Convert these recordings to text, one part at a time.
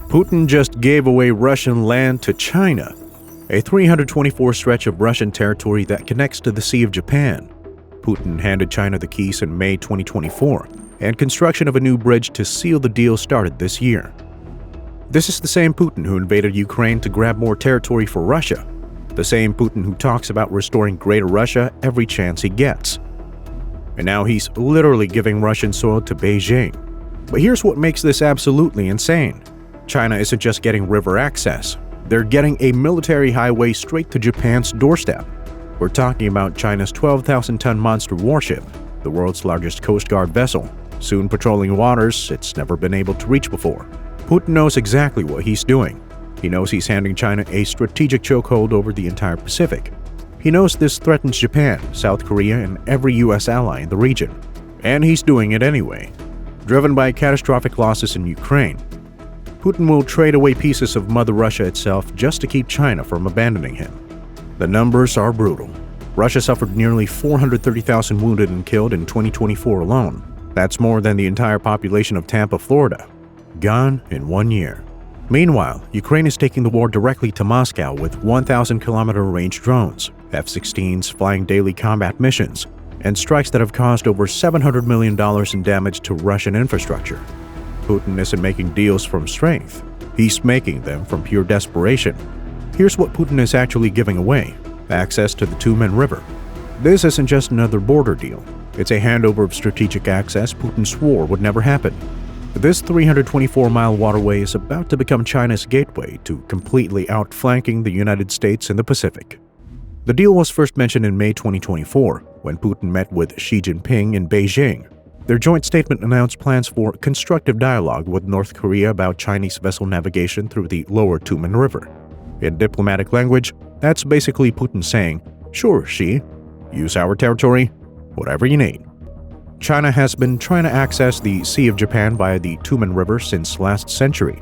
Putin just gave away Russian land to China, a 324 stretch of Russian territory that connects to the Sea of Japan. Putin handed China the keys in May 2024, and construction of a new bridge to seal the deal started this year. This is the same Putin who invaded Ukraine to grab more territory for Russia, the same Putin who talks about restoring Greater Russia every chance he gets. And now he's literally giving Russian soil to Beijing. But here's what makes this absolutely insane. China isn't just getting river access, they're getting a military highway straight to Japan's doorstep. We're talking about China's 12,000-ton monster warship, the world's largest Coast Guard vessel, soon patrolling waters it's never been able to reach before. Putin knows exactly what he's doing. He knows he's handing China a strategic chokehold over the entire Pacific. He knows this threatens Japan, South Korea, and every US ally in the region. And he's doing it anyway. Driven by catastrophic losses in Ukraine, Putin will trade away pieces of Mother Russia itself just to keep China from abandoning him. The numbers are brutal. Russia suffered nearly 430,000 wounded and killed in 2024 alone. That's more than the entire population of Tampa, Florida. Gone in 1 year. Meanwhile, Ukraine is taking the war directly to Moscow with 1,000-kilometer range drones, F-16s flying daily combat missions, and strikes that have caused over $700 million in damage to Russian infrastructure. Putin isn't making deals from strength. He's making them from pure desperation. Here's what Putin is actually giving away: access to the Tumen River. This isn't just another border deal. It's a handover of strategic access Putin swore would never happen. This 324-mile waterway is about to become China's gateway to completely outflanking the United States in the Pacific. The deal was first mentioned in May 2024, when Putin met with Xi Jinping in Beijing. Their joint statement announced plans for constructive dialogue with North Korea about Chinese vessel navigation through the lower Tumen River. In diplomatic language, that's basically Putin saying, "Sure, Xi, use our territory, whatever you need." China has been trying to access the Sea of Japan via the Tumen River since last century.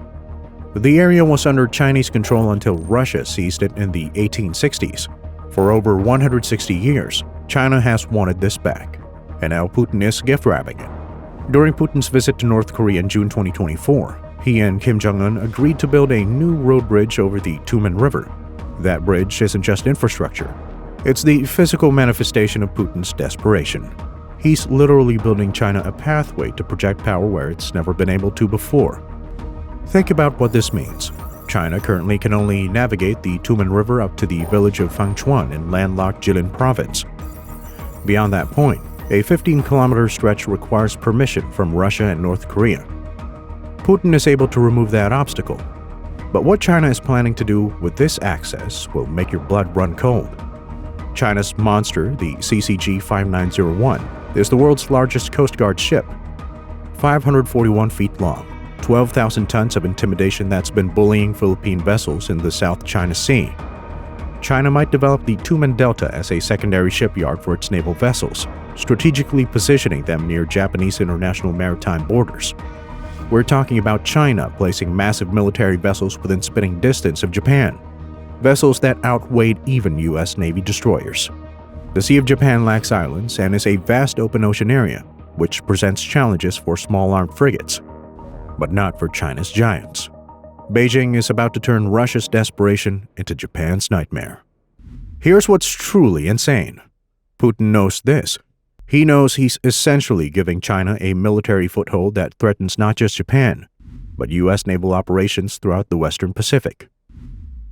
The area was under Chinese control until Russia seized it in the 1860s. For over 160 years, China has wanted this back, and now Putin is gift-wrapping it. During Putin's visit to North Korea in June 2024, he and Kim Jong-un agreed to build a new road bridge over the Tumen River. That bridge isn't just infrastructure. It's the physical manifestation of Putin's desperation. He's literally building China a pathway to project power where it's never been able to before. Think about what this means. China currently can only navigate the Tumen River up to the village of Fangchuan in landlocked Jilin province. Beyond that point, a 15-kilometer stretch requires permission from Russia and North Korea. Putin is able to remove that obstacle. But what China is planning to do with this access will make your blood run cold. China's monster, the CCG-5901, is the world's largest Coast Guard ship. 541 feet long, 12,000 tons of intimidation that's been bullying Philippine vessels in the South China Sea. China might develop the Tumen Delta as a secondary shipyard for its naval vessels, strategically positioning them near Japanese international maritime borders. We're talking about China placing massive military vessels within spitting distance of Japan, vessels that outweighed even U.S. Navy destroyers. The Sea of Japan lacks islands and is a vast open ocean area, which presents challenges for small armed frigates, but not for China's giants. Beijing is about to turn Russia's desperation into Japan's nightmare. Here's what's truly insane. Putin knows this. He knows he's essentially giving China a military foothold that threatens not just Japan, but U.S. naval operations throughout the Western Pacific.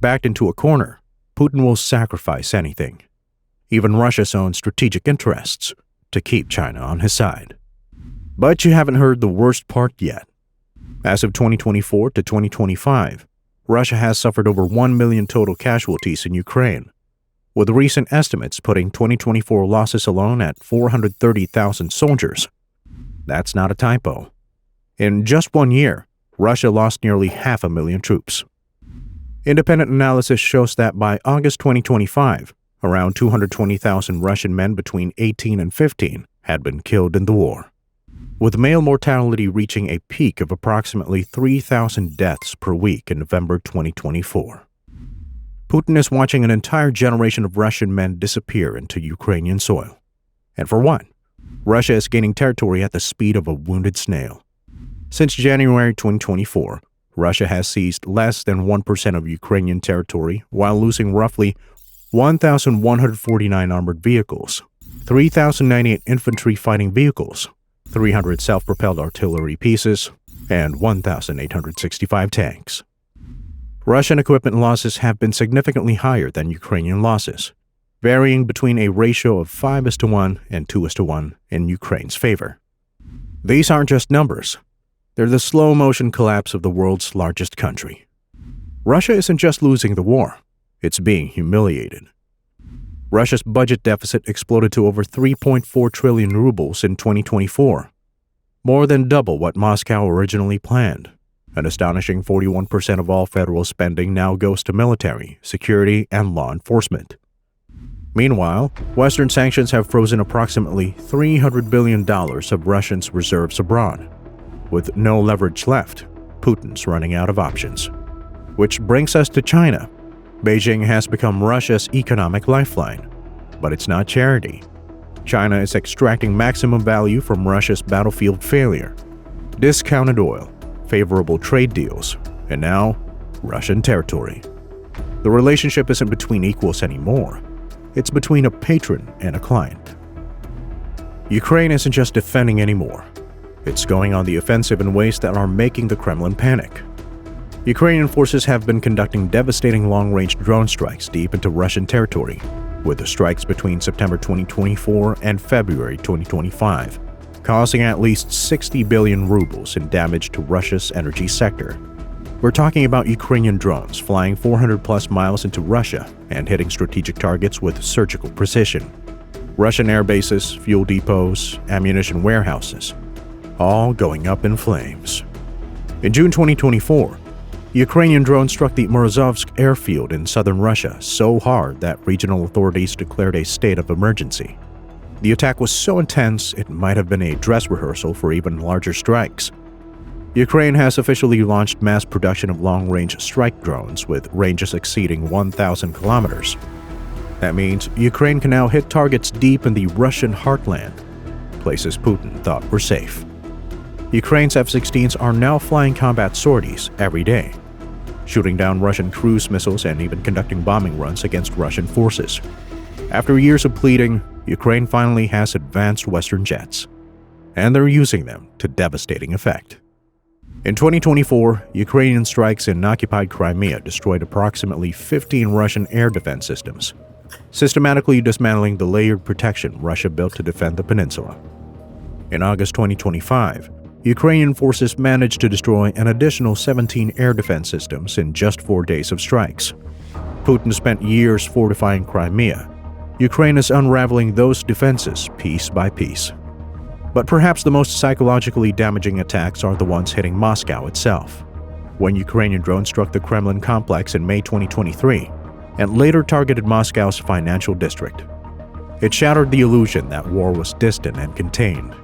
Backed into a corner, Putin will sacrifice anything, even Russia's own strategic interests, to keep China on his side. But you haven't heard the worst part yet. As of 2024 to 2025, Russia has suffered over 1 million total casualties in Ukraine, with recent estimates putting 2024 losses alone at 430,000 soldiers. That's not a typo. In just 1 year, Russia lost nearly 500,000 troops. Independent analysis shows that by August 2025, around 220,000 Russian men between 18 and 15 had been killed in the war, with male mortality reaching a peak of approximately 3,000 deaths per week in November 2024. Putin is watching an entire generation of Russian men disappear into Ukrainian soil. And for what? Russia is gaining territory at the speed of a wounded snail. Since January 2024, Russia has seized less than 1% of Ukrainian territory while losing roughly 1,149 armored vehicles, 3,098 infantry fighting vehicles, 300 self-propelled artillery pieces, and 1,865 tanks. Russian equipment losses have been significantly higher than Ukrainian losses, varying between a ratio of 5:1 and 2:1 in Ukraine's favor. These aren't just numbers. They're the slow-motion collapse of the world's largest country. Russia isn't just losing the war, it's being humiliated. Russia's budget deficit exploded to over 3.4 trillion rubles in 2024, more than double what Moscow originally planned. An astonishing 41% of all federal spending now goes to military, security, and law enforcement. Meanwhile, Western sanctions have frozen approximately $300 billion of Russians' reserves abroad. With no leverage left, Putin's running out of options. Which brings us to China. Beijing has become Russia's economic lifeline, but it's not charity. China is extracting maximum value from Russia's battlefield failure: discounted oil, favorable trade deals, and now Russian territory. The relationship isn't between equals anymore. It's between a patron and a client. Ukraine isn't just defending anymore. It's going on the offensive in ways that are making the Kremlin panic. Ukrainian forces have been conducting devastating long-range drone strikes deep into Russian territory, with the strikes between September 2024 and February 2025, causing at least 60 billion rubles in damage to Russia's energy sector. We're talking about Ukrainian drones flying 400-plus miles into Russia and hitting strategic targets with surgical precision. Russian air bases, fuel depots, ammunition warehouses, all going up in flames. In June 2024, Ukrainian drones struck the Morozovsk airfield in southern Russia so hard that regional authorities declared a state of emergency. The attack was so intense it might have been a dress rehearsal for even larger strikes. Ukraine has officially launched mass production of long-range strike drones with ranges exceeding 1,000 kilometers. That means Ukraine can now hit targets deep in the Russian heartland, places Putin thought were safe. Ukraine's F-16s are now flying combat sorties every day, shooting down Russian cruise missiles and even conducting bombing runs against Russian forces. After years of pleading, Ukraine finally has advanced Western jets, and they're using them to devastating effect. In 2024, Ukrainian strikes in occupied Crimea destroyed approximately 15 Russian air defense systems, systematically dismantling the layered protection Russia built to defend the peninsula. In August 2025, Ukrainian forces managed to destroy an additional 17 air defense systems in just 4 days of strikes. Putin spent years fortifying Crimea. Ukraine is unraveling those defenses piece by piece. But perhaps the most psychologically damaging attacks are the ones hitting Moscow itself. When Ukrainian drones struck the Kremlin complex in May 2023 and later targeted Moscow's financial district, it shattered the illusion that war was distant and contained.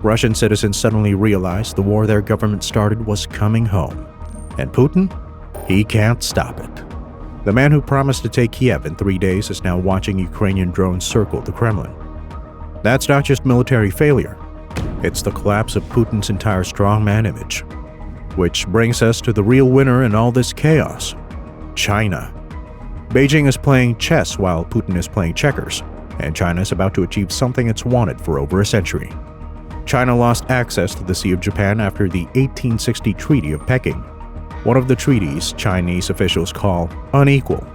Russian citizens suddenly realized the war their government started was coming home. And Putin? He can't stop it. The man who promised to take Kiev in 3 days is now watching Ukrainian drones circle the Kremlin. That's not just military failure. It's the collapse of Putin's entire strongman image. Which brings us to the real winner in all this chaos: China. Beijing is playing chess while Putin is playing checkers, and China is about to achieve something it's wanted for over a century. China lost access to the Sea of Japan after the 1860 Treaty of Peking, one of the treaties Chinese officials call unequal.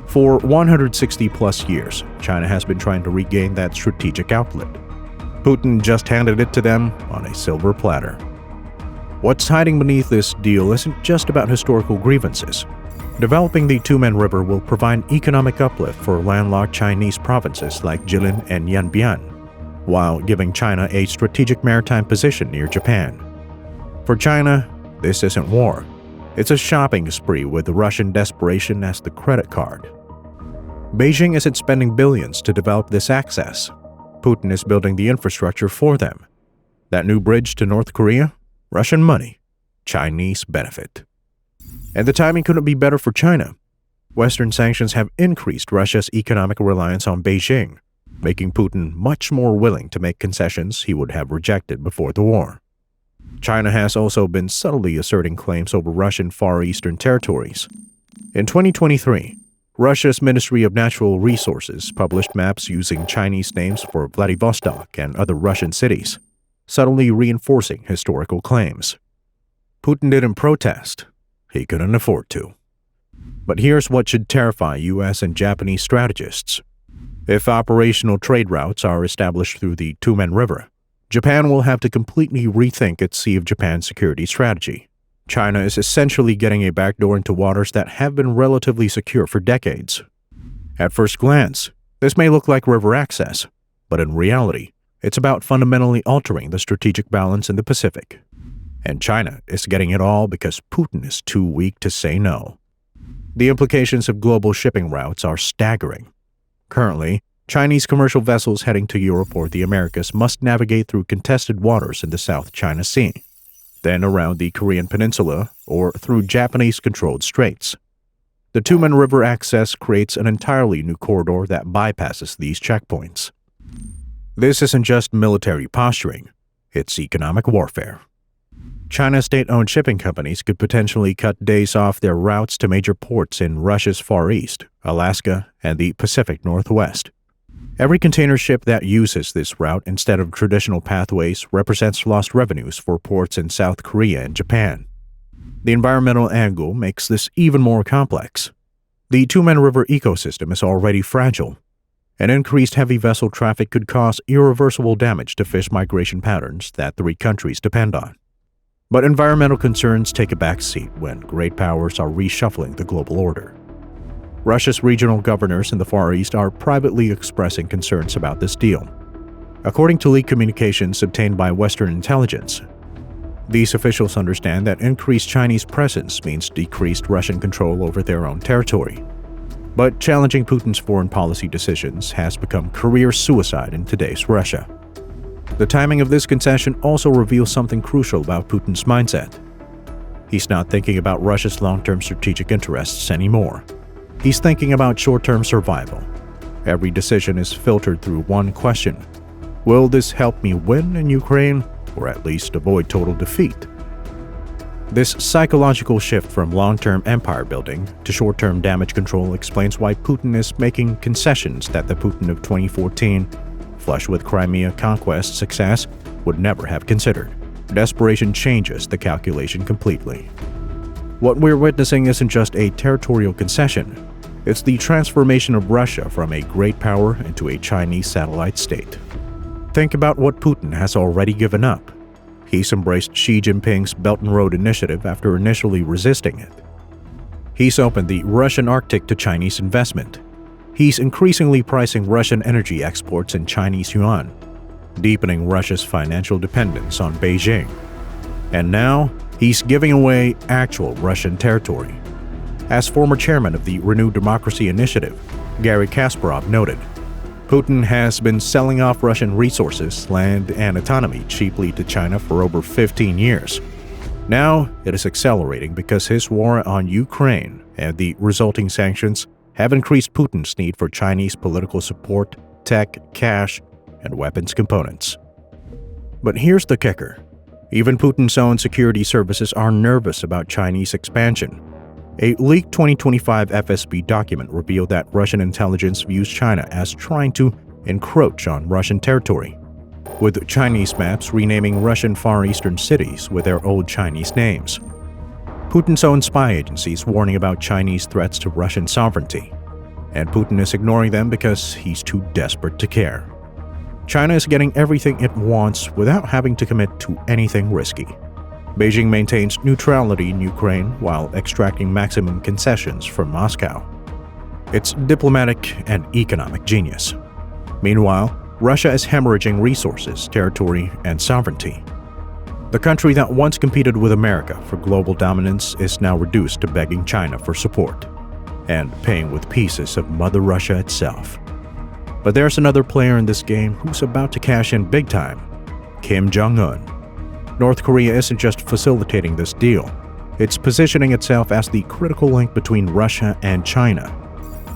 For 160-plus years, China has been trying to regain that strategic outlet. Putin just handed it to them on a silver platter. What's hiding beneath this deal isn't just about historical grievances. Developing the Tumen River will provide economic uplift for landlocked Chinese provinces like Jilin and Yanbian, while giving China a strategic maritime position near Japan. For China, this isn't war. It's a shopping spree with Russian desperation as the credit card. Beijing isn't spending billions to develop this access. Putin is building the infrastructure for them. That new bridge to North Korea? Russian money. Chinese benefit. And the timing couldn't be better for China. Western sanctions have increased Russia's economic reliance on Beijing, making Putin much more willing to make concessions he would have rejected before the war. China has also been subtly asserting claims over Russian Far Eastern territories. In 2023, Russia's Ministry of Natural Resources published maps using Chinese names for Vladivostok and other Russian cities, subtly reinforcing historical claims. Putin didn't protest. He couldn't afford to. But here's what should terrify US and Japanese strategists. If operational trade routes are established through the Tumen River, Japan will have to completely rethink its Sea of Japan security strategy. China is essentially getting a backdoor into waters that have been relatively secure for decades. At first glance, this may look like river access, but in reality, it's about fundamentally altering the strategic balance in the Pacific. And China is getting it all because Putin is too weak to say no. The implications of global shipping routes are staggering. Currently, Chinese commercial vessels heading to Europe or the Americas must navigate through contested waters in the South China Sea, then around the Korean Peninsula or through Japanese-controlled straits. The Tumen River access creates an entirely new corridor that bypasses these checkpoints. This isn't just military posturing, it's economic warfare. China's state-owned shipping companies could potentially cut days off their routes to major ports in Russia's Far East, Alaska, and the Pacific Northwest. Every container ship that uses this route instead of traditional pathways represents lost revenues for ports in South Korea and Japan. The environmental angle makes this even more complex. The Tumen River ecosystem is already fragile, and increased heavy vessel traffic could cause irreversible damage to fish migration patterns that three countries depend on. But environmental concerns take a backseat when great powers are reshuffling the global order. Russia's regional governors in the Far East are privately expressing concerns about this deal. According to leaked communications obtained by Western intelligence, these officials understand that increased Chinese presence means decreased Russian control over their own territory. But challenging Putin's foreign policy decisions has become career suicide in today's Russia. The timing of this concession also reveals something crucial about Putin's mindset. He's not thinking about Russia's long-term strategic interests anymore. He's thinking about short-term survival. Every decision is filtered through one question. Will this help me win in Ukraine, or at least avoid total defeat? This psychological shift from long-term empire building to short-term damage control explains why Putin is making concessions that the Putin of 2014, flush with Crimea conquest success, would never have considered. Desperation changes the calculation completely. What we're witnessing isn't just a territorial concession, it's the transformation of Russia from a great power into a Chinese satellite state. Think about what Putin has already given up. He's embraced Xi Jinping's Belt and Road Initiative after initially resisting it. He's opened the Russian Arctic to Chinese investment. He's increasingly pricing Russian energy exports in Chinese yuan, deepening Russia's financial dependence on Beijing. And now, he's giving away actual Russian territory. As former chairman of the Renewed Democracy Initiative, Garry Kasparov noted, Putin has been selling off Russian resources, land, and autonomy cheaply to China for over 15 years. Now, it is accelerating because his war on Ukraine and the resulting sanctions have increased Putin's need for Chinese political support, tech, cash, and weapons components. But here's the kicker. Even Putin's own security services are nervous about Chinese expansion. A leaked 2025 FSB document revealed that Russian intelligence views China as trying to encroach on Russian territory, with Chinese maps renaming Russian Far Eastern cities with their old Chinese names. Putin's own spy agencies warning about Chinese threats to Russian sovereignty, and Putin is ignoring them because he's too desperate to care. China is getting everything it wants without having to commit to anything risky. Beijing maintains neutrality in Ukraine while extracting maximum concessions from Moscow. It's diplomatic and economic genius. Meanwhile, Russia is hemorrhaging resources, territory, and sovereignty. The country that once competed with America for global dominance is now reduced to begging China for support and paying with pieces of Mother Russia itself. But there's another player in this game who's about to cash in big time: Kim Jong-un. North Korea isn't just facilitating this deal, it's positioning itself as the critical link between Russia and China.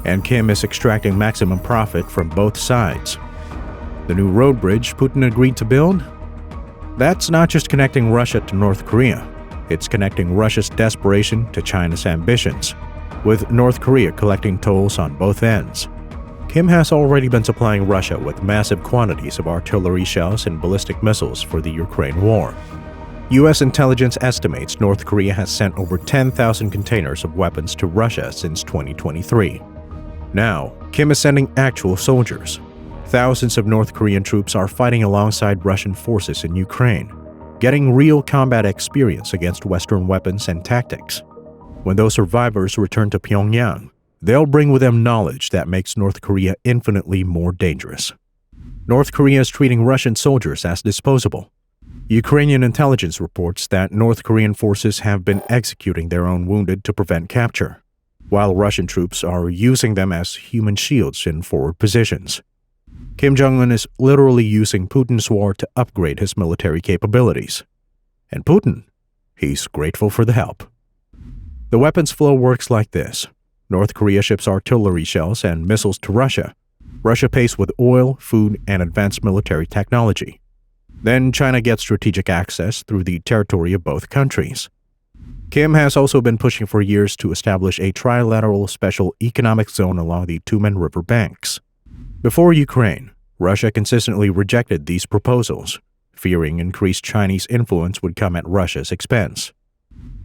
And Kim is extracting maximum profit from both sides. The new road bridge Putin agreed to build? That's not just connecting Russia to North Korea, it's connecting Russia's desperation to China's ambitions, with North Korea collecting tolls on both ends. Kim has already been supplying Russia with massive quantities of artillery shells and ballistic missiles for the Ukraine war. U.S. intelligence estimates North Korea has sent over 10,000 containers of weapons to Russia since 2023. Now, Kim is sending actual soldiers. Thousands of North Korean troops are fighting alongside Russian forces in Ukraine, getting real combat experience against Western weapons and tactics. When those survivors return to Pyongyang, they'll bring with them knowledge that makes North Korea infinitely more dangerous. North Korea is treating Russian soldiers as disposable. Ukrainian intelligence reports that North Korean forces have been executing their own wounded to prevent capture, while Russian troops are using them as human shields in forward positions. Kim Jong-un is literally using Putin's war to upgrade his military capabilities. And Putin, he's grateful for the help. The weapons flow works like this. North Korea ships artillery shells and missiles to Russia. Russia pays with oil, food, and advanced military technology. Then China gets strategic access through the territory of both countries. Kim has also been pushing for years to establish a trilateral special economic zone along the Tumen River banks. Before Ukraine, Russia consistently rejected these proposals, fearing increased Chinese influence would come at Russia's expense.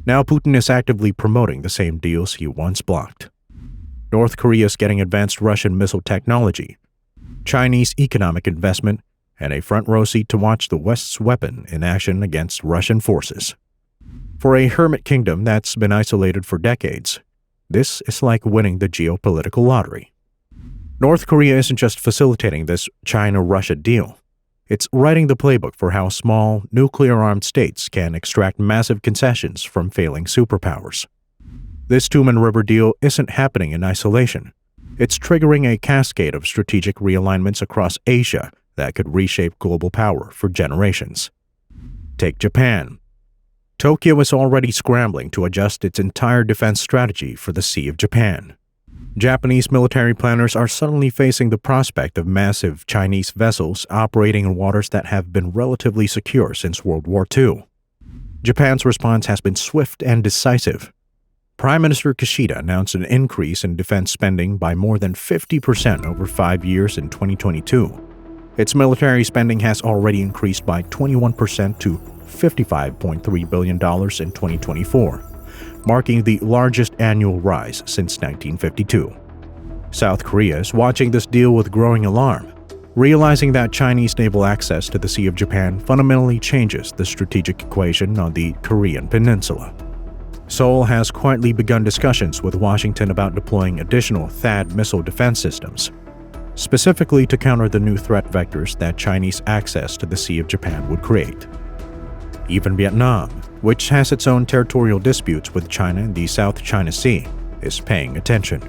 Now Putin is actively promoting the same deals he once blocked. North Korea is getting advanced Russian missile technology, Chinese economic investment, and a front-row seat to watch the West's weapon in action against Russian forces. For a hermit kingdom that's been isolated for decades, this is like winning the geopolitical lottery. North Korea isn't just facilitating this China-Russia deal. It's writing the playbook for how small, nuclear-armed states can extract massive concessions from failing superpowers. This Tumen River deal isn't happening in isolation. It's triggering a cascade of strategic realignments across Asia that could reshape global power for generations. Take Japan. Tokyo is already scrambling to adjust its entire defense strategy for the Sea of Japan. Japanese military planners are suddenly facing the prospect of massive Chinese vessels operating in waters that have been relatively secure since World War II. Japan's response has been swift and decisive. Prime Minister Kishida announced an increase in defense spending by more than 50% over 5 years in 2022. Its military spending has already increased by 21% to $55.3 billion in 2024. Marking the largest annual rise since 1952. South Korea is watching this deal with growing alarm, realizing that Chinese naval access to the Sea of Japan fundamentally changes the strategic equation on the Korean peninsula. Seoul has quietly begun discussions with Washington about deploying additional THAAD missile defense systems, specifically to counter the new threat vectors that Chinese access to the Sea of Japan would create. Even Vietnam, which has its own territorial disputes with China in the South China Sea, is paying attention.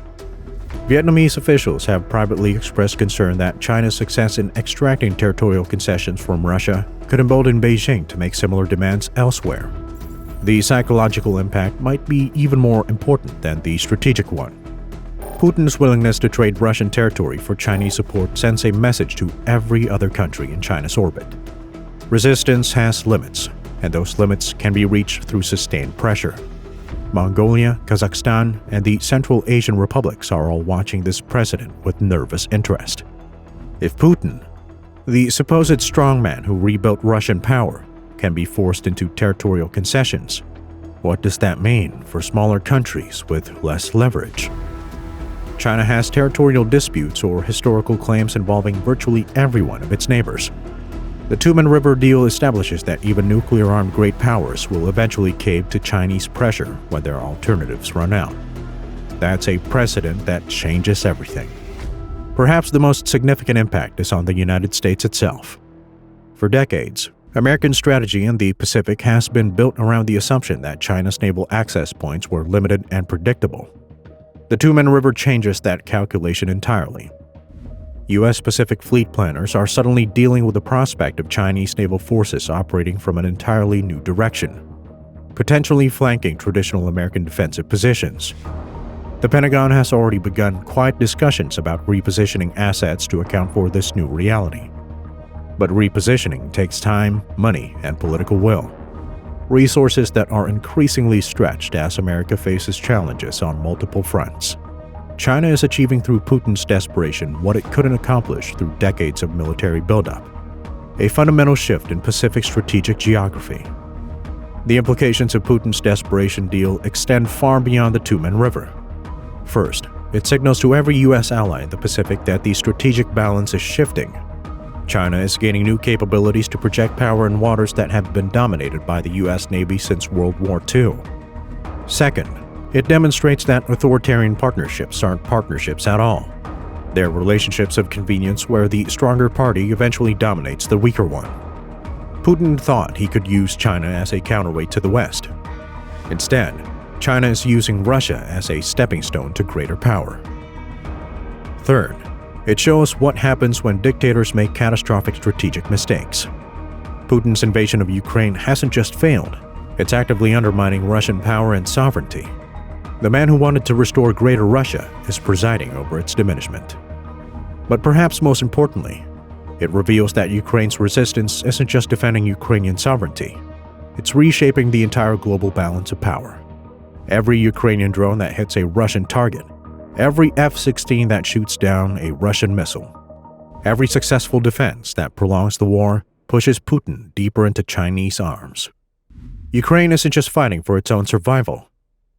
Vietnamese officials have privately expressed concern that China's success in extracting territorial concessions from Russia could embolden Beijing to make similar demands elsewhere. The psychological impact might be even more important than the strategic one. Putin's willingness to trade Russian territory for Chinese support sends a message to every other country in China's orbit. Resistance has limits, and those limits can be reached through sustained pressure. Mongolia, Kazakhstan, and the Central Asian republics are all watching this precedent with nervous interest. If Putin, the supposed strongman who rebuilt Russian power, can be forced into territorial concessions, what does that mean for smaller countries with less leverage? China has territorial disputes or historical claims involving virtually every one of its neighbors. The Tumen River deal establishes that even nuclear-armed great powers will eventually cave to Chinese pressure when their alternatives run out. That's a precedent that changes everything. Perhaps the most significant impact is on the United States itself. For decades, American strategy in the Pacific has been built around the assumption that China's naval access points were limited and predictable. The Tumen River changes that calculation entirely. U.S. Pacific Fleet planners are suddenly dealing with the prospect of Chinese naval forces operating from an entirely new direction, potentially flanking traditional American defensive positions. The Pentagon has already begun quiet discussions about repositioning assets to account for this new reality. But repositioning takes time, money, and political will. Resources that are increasingly stretched as America faces challenges on multiple fronts. China is achieving through Putin's desperation what it couldn't accomplish through decades of military buildup: a fundamental shift in Pacific strategic geography. The implications of Putin's desperation deal extend far beyond the Tumen River. First, it signals to every U.S. ally in the Pacific that the strategic balance is shifting. China is gaining new capabilities to project power in waters that have been dominated by the U.S. Navy since World War II. Second, it demonstrates that authoritarian partnerships aren't partnerships at all. They're relationships of convenience where the stronger party eventually dominates the weaker one. Putin thought he could use China as a counterweight to the West. Instead, China is using Russia as a stepping stone to greater power. Third, it shows what happens when dictators make catastrophic strategic mistakes. Putin's invasion of Ukraine hasn't just failed, it's actively undermining Russian power and sovereignty. The man who wanted to restore Greater Russia is presiding over its diminishment. But perhaps most importantly, it reveals that Ukraine's resistance isn't just defending Ukrainian sovereignty, it's reshaping the entire global balance of power. Every Ukrainian drone that hits a Russian target, every F-16 that shoots down a Russian missile, every successful defense that prolongs the war pushes Putin deeper into Chinese arms. Ukraine isn't just fighting for its own survival,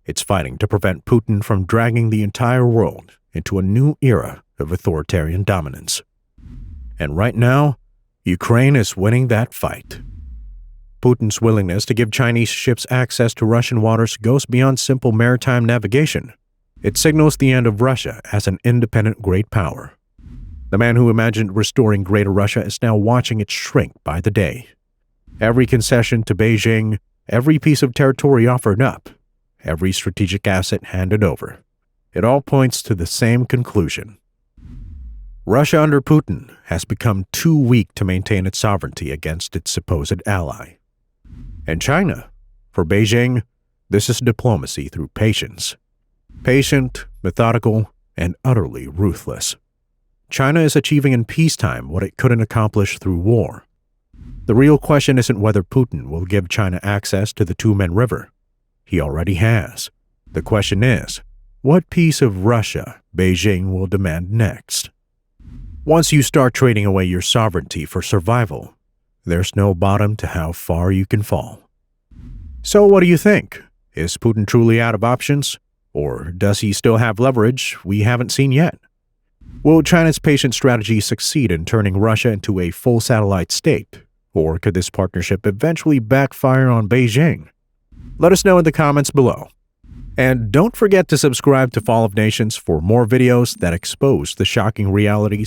it's fighting to prevent Putin from dragging the entire world into a new era of authoritarian dominance. And right now, Ukraine is winning that fight. Putin's willingness to give Chinese ships access to Russian waters goes beyond simple maritime navigation. It signals the end of Russia as an independent great power. The man who imagined restoring Greater Russia is now watching it shrink by the day. Every concession to Beijing, every piece of territory offered up, every strategic asset handed over, it all points to the same conclusion. Russia under Putin has become too weak to maintain its sovereignty against its supposed ally. And China, for Beijing, this is diplomacy through patience. Patient, methodical, and utterly ruthless. China is achieving in peacetime what it couldn't accomplish through war. The real question isn't whether Putin will give China access to the Tumen River. He already has. The question is, what piece of Russia Beijing will demand next? Once you start trading away your sovereignty for survival, there's no bottom to how far you can fall. So what do you think? Is Putin truly out of options? Or does he still have leverage we haven't seen yet? Will China's patient strategy succeed in turning Russia into a full satellite state? Or could this partnership eventually backfire on Beijing? Let us know in the comments below. And don't forget to subscribe to Fall of Nations for more videos that expose the shocking realities